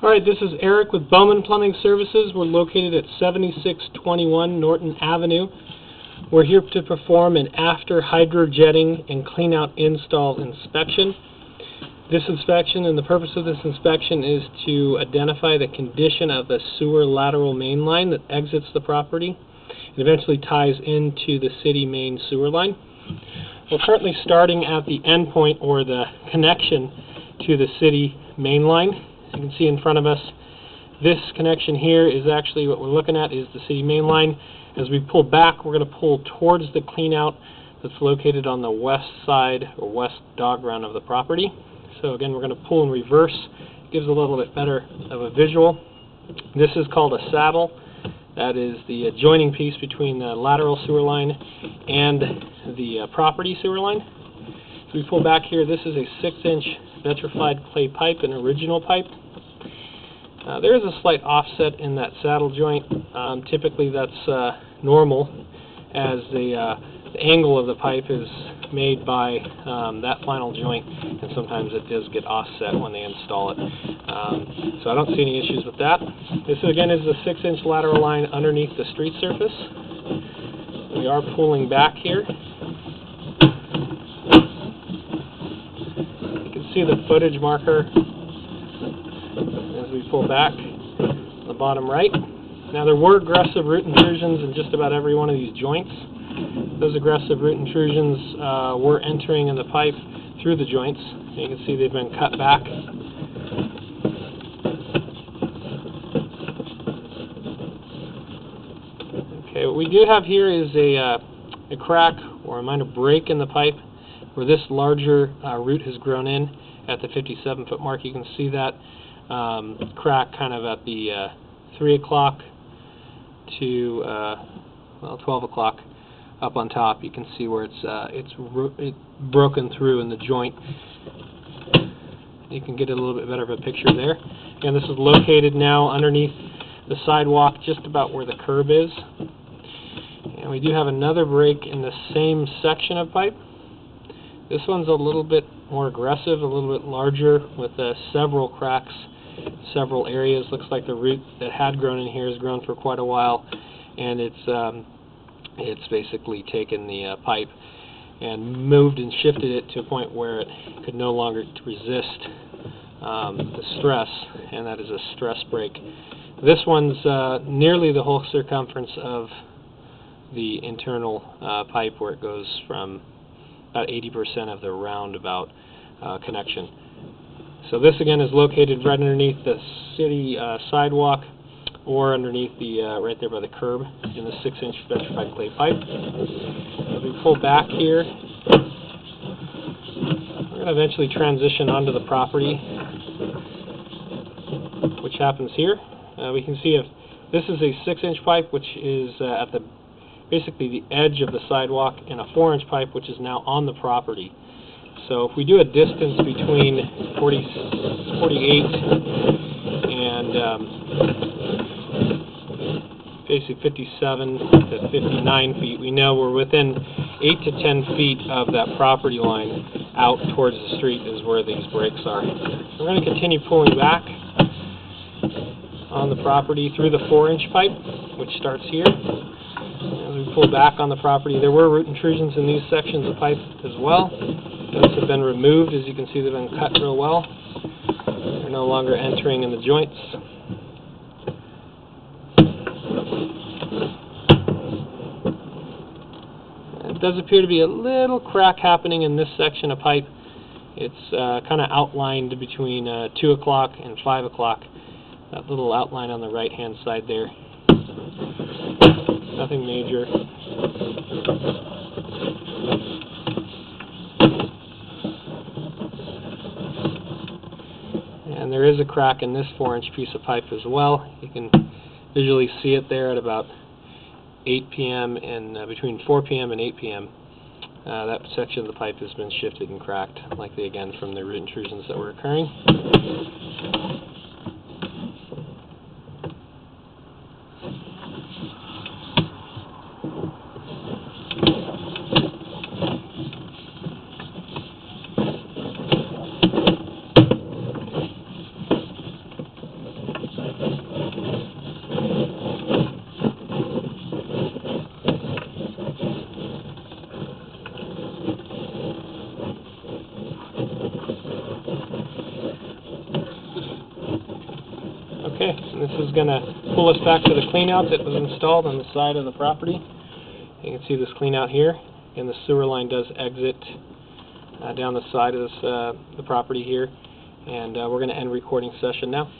Alright, this is Eric with Bowman Plumbing Services. We're located at 7621 Norton Avenue. We're here to perform an after hydrojetting and cleanout install inspection. This inspection, and the purpose of this inspection, is to identify the condition of the sewer lateral main line that exits the property and eventually ties into the city main sewer line. We're currently starting at the end point, or the connection to the city main line. As you can see in front of us, this connection here is actually what we're looking at, is the city main line. As we pull back, we're going to pull towards the cleanout that's located on the west side, or west dog run of the property. So again, we're going to pull in reverse. It gives a little bit better of a visual. This is called a saddle. That is the adjoining piece between the lateral sewer line and the property sewer line. So we pull back here. This is a 6-inch vitrified clay pipe, an original pipe. There is a slight offset in that saddle joint. Typically that's normal, as the angle of the pipe is made by that final joint, and sometimes it does get offset when they install it. So I don't see any issues with that. This again is the 6-inch lateral line underneath the street surface. We are pulling back here. You can see the footage marker as we pull back on the bottom right. Now, there were aggressive root intrusions in just about every one of these joints. Those aggressive root intrusions were entering in the pipe through the joints. You can see they've been cut back. Okay, what we do have here is a crack or a minor break in the pipe where this larger root has grown in at the 57-foot mark. You can see that crack kind of at the 3 o'clock to 12 o'clock up on top. You can see where it's broken through in the joint. You can get a little bit better of a picture there. And this is located now underneath the sidewalk, just about where the curb is. And we do have another break in the same section of pipe. This one's a little bit more aggressive, a little bit larger, with several cracks, several areas. Looks like the root that had grown in here has grown for quite a while, and it's basically taken the pipe and moved and shifted it to a point where it could no longer resist the stress, and that is a stress break. This one's nearly the whole circumference of the internal pipe, where it goes from about 80% of the roundabout connection. So this again is located right underneath the city sidewalk, or underneath the right there by the curb in the 6-inch vitrified clay pipe. As we pull back here, we're going to eventually transition onto the property, which happens here. We can see if this is a 6-inch pipe, which is at basically the edge of the sidewalk, and a 4-inch pipe, which is now on the property. So if we do a distance between 48 and basically 57 to 59 feet, we know we're within 8 to 10 feet of that property line out towards the street is where these breaks are. We're going to continue pulling back on the property through the 4-inch pipe, which starts here. As we pull back on the property, there were root intrusions in these sections of pipe as well. Those have been removed. As you can see, they've been cut real well. They're no longer entering in the joints. It does appear to be a little crack happening in this section of pipe. It's kind of outlined between 2 o'clock and 5 o'clock. That little outline on the right-hand side there. Nothing major. And there is a crack in this 4-inch piece of pipe as well. You can visually see it there at about 8 p.m. and between 4 p.m. and 8 p.m. That section of the pipe has been shifted and cracked, likely again from the root intrusions that were occurring. Okay, and this is going to pull us back to the cleanout that was installed on the side of the property. You can see this cleanout here, and the sewer line does exit down the side of this, the property here. And we're going to end recording session now.